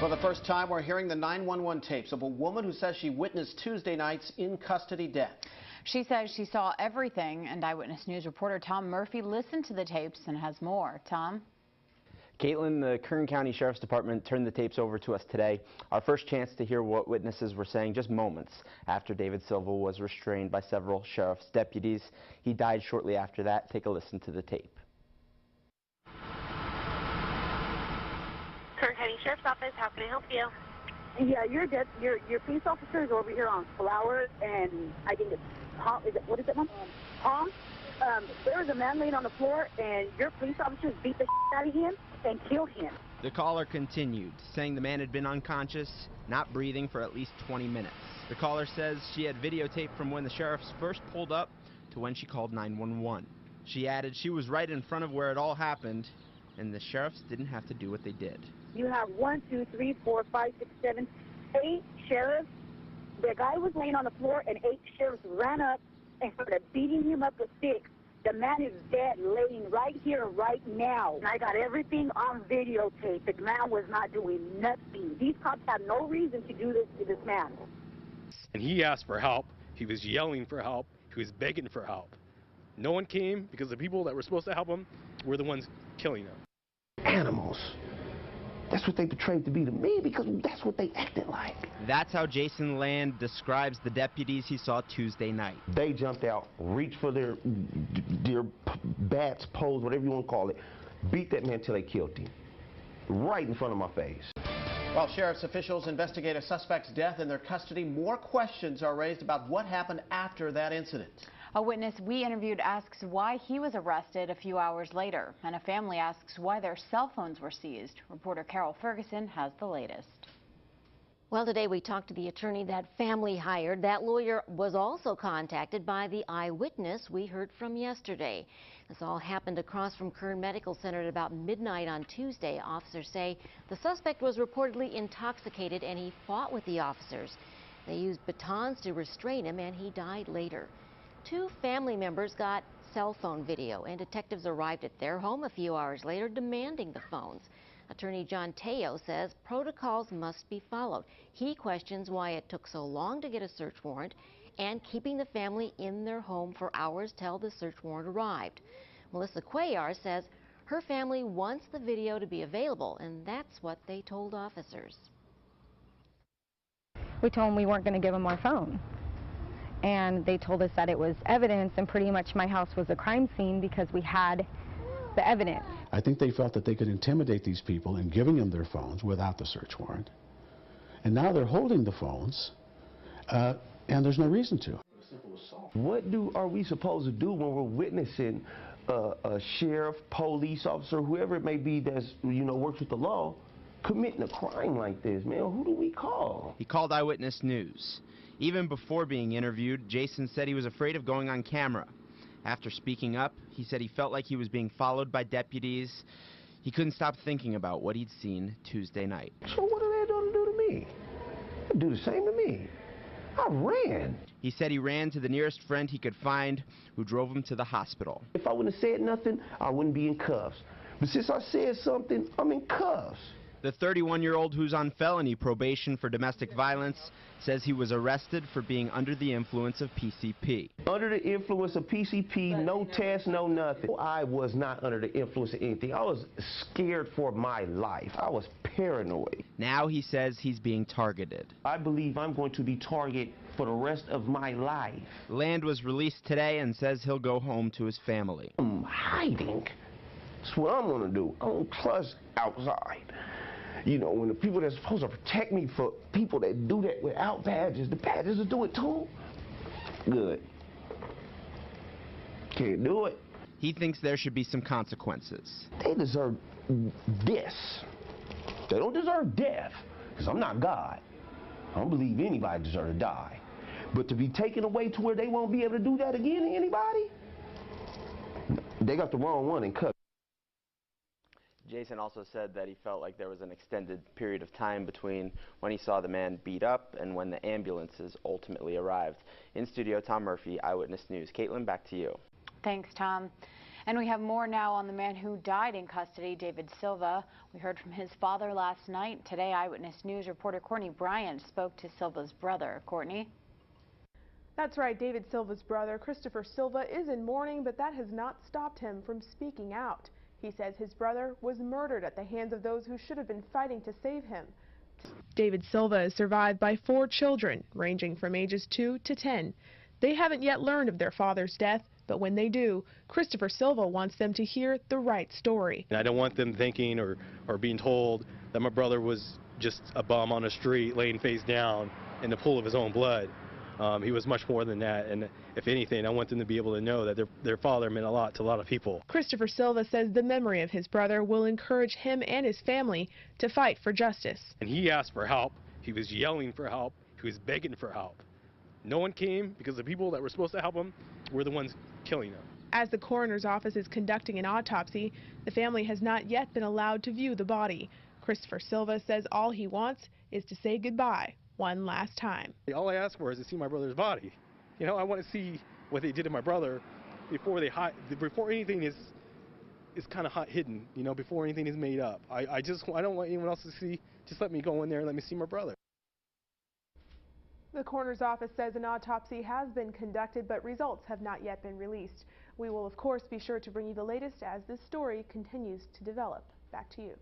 For the first time, we're hearing the 911 tapes of a woman who says she witnessed Tuesday night's in-custody death. She says she saw everything, and Eyewitness News reporter Tom Murphy listened to the tapes and has more. Tom? Caitlin, the Kern County Sheriff's Department turned the tapes over to us today. Our first chance to hear what witnesses were saying just moments after David Silva was restrained by several sheriff's deputies. He died shortly after that. Take a listen to the tape. Kern County Sheriff's Office, how can I help you? Yeah, your police officer is over here on Flower, and I think it's Tom. What is it, Mom? Tom? There was a man laying on the floor, and your police officers beat the shit out of him and killed him. The caller continued, saying the man had been unconscious, not breathing for at least 20 minutes. The caller says she had videotape from when the sheriffs first pulled up to when she called 911. She added she was right in front of where it all happened, and the sheriffs didn't have to do what they did. You have 1, 2, 3, 4, 5, 6, 7, 8 sheriffs. The guy was laying on the floor, and 8 sheriffs ran up and started beating him up with sticks. The man is dead, laying right here, right now. And I got everything on videotape. The man was not doing nothing. These cops had no reason to do this to this man. And he asked for help. He was yelling for help. He was begging for help. No one came because the people that were supposed to help him were the ones killing him. Animals. That's what they portrayed to be to me, because that's what they acted like. That's how Jason Land describes the deputies he saw Tuesday night. They jumped out, reached for their bats, poles, whatever you want to call it, beat that man till they killed him, right in front of my face. While sheriff's officials investigate a suspect's death in their custody, more questions are raised about what happened after that incident. A witness we interviewed asks why he was arrested a few hours later, and a family asks why their cell phones were seized. Reporter Carol Ferguson has the latest. Well, today we talked to the attorney that family hired. That lawyer was also contacted by the eyewitness we heard from yesterday. This all happened across from Kern Medical Center at about midnight on Tuesday. Officers say the suspect was reportedly intoxicated and he fought with the officers. They used batons to restrain him and he died later. 2 family members got cell phone video, and detectives arrived at their home a few hours later demanding the phones. Attorney John Teo says protocols must be followed. He questions why it took so long to get a search warrant and keeping the family in their home for hours till the search warrant arrived. Melissa Cuellar says her family wants the video to be available, and that's what they told officers. We told them we weren't going to give them our phone. And they told us that it was evidence, and pretty much my house was a crime scene because we had the evidence. I think they felt that they could intimidate these people in giving them their phones without the search warrant. And now they're holding the phones, and there's no reason to. What are we supposed to do when we're witnessing a sheriff, police officer, whoever it may be that's, works with the law, committing a crime like this, man? Who do we call? He called Eyewitness News. Even before being interviewed, Jason said he was afraid of going on camera. After speaking up, he said he felt like he was being followed by deputies. He couldn't stop thinking about what he'd seen Tuesday night. So what are they going to do to me? They do the same to me. I ran. He said he ran to the nearest friend he could find, who drove him to the hospital. If I wouldn't have said nothing, I wouldn't be in cuffs. But since I said something, I'm in cuffs. The 31-year-old, who's on felony probation for domestic violence, says he was arrested for being under the influence of PCP. Under the influence of PCP, no test, no nothing. I was not under the influence of anything. I was scared for my life. I was paranoid. Now he says he's being targeted. I believe I'm going to be targeted for the rest of my life. Land was released today and says he'll go home to his family. I'm hiding. That's what I'm going to do. I don't trust outside. When the people that's supposed to protect me for people that do that without badges, the badges will do it too. Good. Can't do it. He thinks there should be some consequences. They deserve this. They don't deserve death, because I'm not God. I don't believe anybody deserves to die. But to be taken away to where they won't be able to do that again to anybody, they got the wrong one and cut. Jason also said that he felt like there was an extended period of time between when he saw the man beat up and when the ambulances ultimately arrived. In studio, Tom Murphy, Eyewitness News. Caitlin, back to you. Thanks, Tom. And we have more now on the man who died in custody, David Silva. We heard from his father last night. Today, Eyewitness News reporter Courtney Bryant spoke to Silva's brother. Courtney? That's right. David Silva's brother, Christopher Silva, is in mourning, but that has not stopped him from speaking out. He says his brother was murdered at the hands of those who should have been fighting to save him. David Silva is survived by 4 children, ranging from ages 2 to 10. They haven't yet learned of their father's death, but when they do, Christopher Silva wants them to hear the right story. And I don't want them thinking or being told that my brother was just a bum on the street laying face down in the pool of his own blood. He was much more than that, and if anything, I want them to be able to know that their father meant a lot to a lot of people. Christopher Silva says the memory of his brother will encourage him and his family to fight for justice. And he asked for help. He was yelling for help. He was begging for help. No one came because the people that were supposed to help him were the ones killing him. As the coroner's office is conducting an autopsy, the family has not yet been allowed to view the body. Christopher Silva says all he wants is to say goodbye one last time. All I ask for is to see my brother's body. You know, I want to see what they did to my brother before anything is kind of hidden, you know, before anything is made up. I don't want anyone else to see. Just let me go in there and let me see my brother. The coroner's office says an autopsy has been conducted, but results have not yet been released. We will, of course, be sure to bring you the latest as this story continues to develop. Back to you.